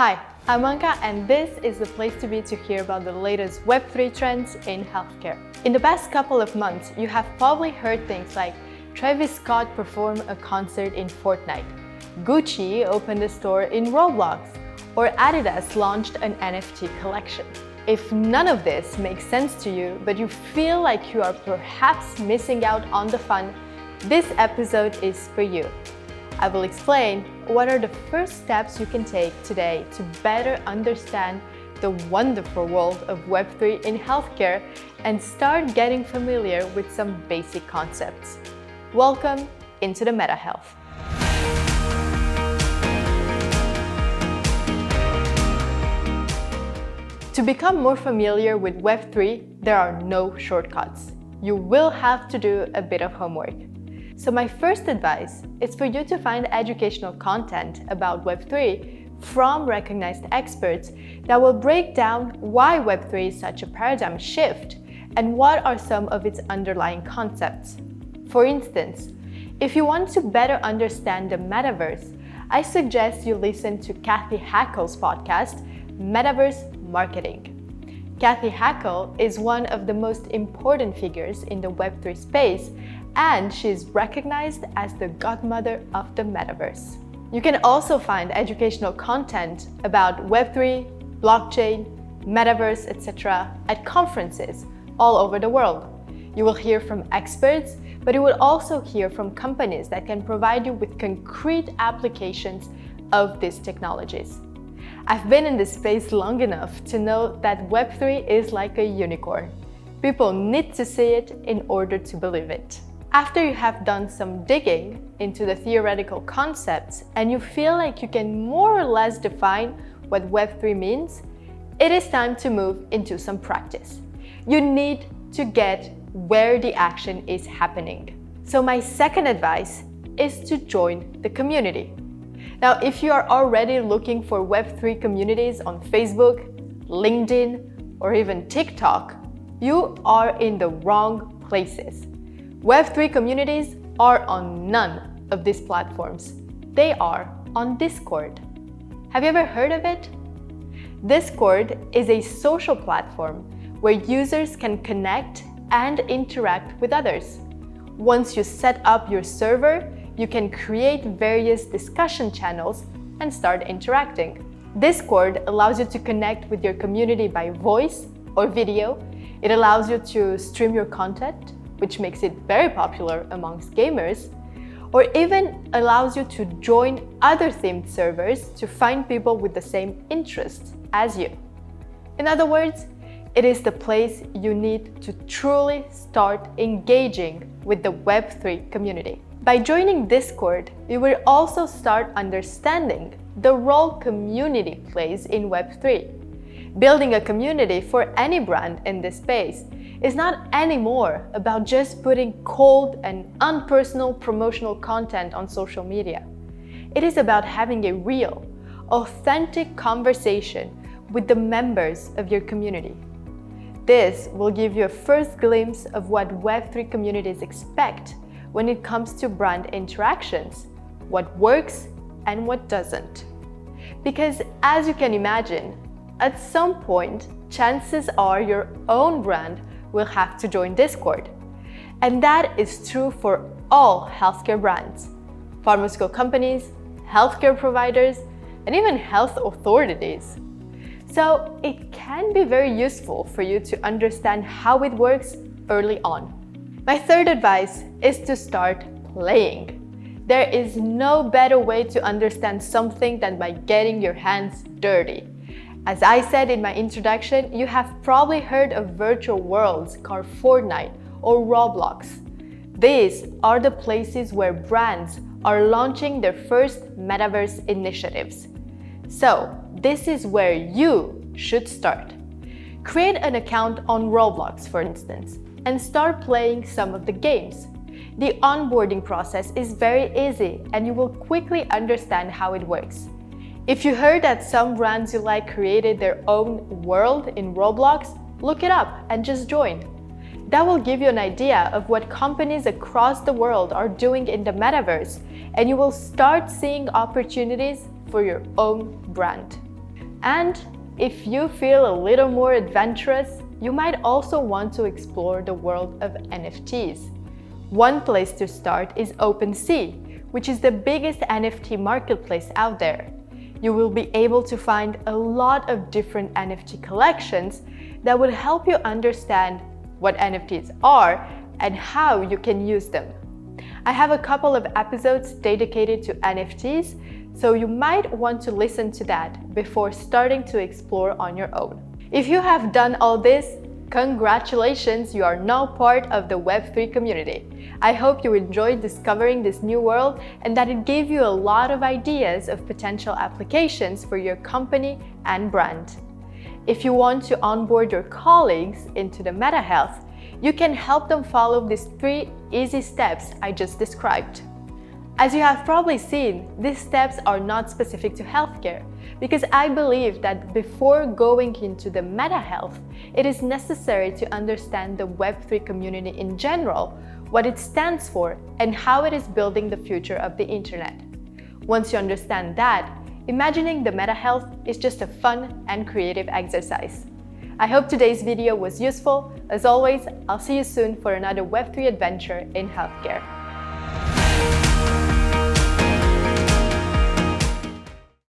Hi, I'm Anca, and this is the place to be to hear about the latest Web3 trends in healthcare. In the past couple of months, you have probably heard things like Travis Scott perform a concert in Fortnite, Gucci opened a store in Roblox, or Adidas launched an NFT collection. If none of this makes sense to you, but you feel like you are perhaps missing out on the fun, this episode is for you. I will explain what are the first steps you can take today to better understand the wonderful world of Web3 in healthcare and start getting familiar with some basic concepts. Welcome into the Metahealth. To become more familiar with Web3, there are no shortcuts. You will have to do a bit of homework. So my first advice is for you to find educational content about Web3 from recognized experts that will break down why Web3 is such a paradigm shift and what are some of its underlying concepts. For instance, if you want to better understand the metaverse, I suggest you listen to Kathy Hackle's podcast, Metaverse Marketing. Kathy Hackle is one of the most important figures in the Web3 space, and she is recognized as the godmother of the metaverse. You can also find educational content about Web3, blockchain, metaverse, etc. at conferences all over the world. You will hear from experts, but you will also hear from companies that can provide you with concrete applications of these technologies. I've been in this space long enough to know that Web3 is like a unicorn. People need to see it in order to believe it. After you have done some digging into the theoretical concepts and you feel like you can more or less define what Web3 means, it is time to move into some practice. You need to get where the action is happening. So my second advice is to join the community. Now, if you are already looking for Web3 communities on Facebook, LinkedIn, or even TikTok, you are in the wrong places. Web3 communities are on none of these platforms. They are on Discord. Have you ever heard of it? Discord is a social platform where users can connect and interact with others. Once you set up your server, you can create various discussion channels and start interacting. Discord allows you to connect with your community by voice or video. It allows you to stream your content, which makes it very popular amongst gamers, or even allows you to join other themed servers to find people with the same interests as you. In other words, it is the place you need to truly start engaging with the Web3 community. By joining Discord, you will also start understanding the role community plays in Web3. Building a community for any brand in this space is not anymore about just putting cold and unpersonal promotional content on social media. It is about having a real, authentic conversation with the members of your community. This will give you a first glimpse of what Web3 communities expect when it comes to brand interactions, what works and what doesn't. Because as you can imagine, at some point, chances are your own brand will have to join Discord. And that is true for all healthcare brands, pharmaceutical companies, healthcare providers, and even health authorities. So it can be very useful for you to understand how it works early on. My third advice is to start playing. There is no better way to understand something than by getting your hands dirty. As I said in my introduction, you have probably heard of virtual worlds called Fortnite or Roblox. These are the places where brands are launching their first metaverse initiatives. So this is where you should start. Create an account on Roblox, for instance, and start playing some of the games. The onboarding process is very easy and you will quickly understand how it works. If you heard that some brands you like created their own world in Roblox, look it up and just join. That will give you an idea of what companies across the world are doing in the metaverse, and you will start seeing opportunities for your own brand. And if you feel a little more adventurous, you might also want to explore the world of NFTs. One place to start is OpenSea, which is the biggest NFT marketplace out there. You will be able to find a lot of different NFT collections that will help you understand what NFTs are and how you can use them. I have a couple of episodes dedicated to NFTs, so you might want to listen to that before starting to explore on your own. If you have done all this, congratulations, you are now part of the Web3 community. I hope you enjoyed discovering this new world and that it gave you a lot of ideas of potential applications for your company and brand. If you want to onboard your colleagues into the Metahealth, you can help them follow these 3 easy steps I just described. As you have probably seen, these steps are not specific to healthcare, because I believe that before going into the Metahealth, it is necessary to understand the Web3 community in general, what it stands for, and how it is building the future of the internet. Once you understand that, imagining the Metahealth is just a fun and creative exercise. I hope today's video was useful. As always, I'll see you soon for another Web3 adventure in healthcare.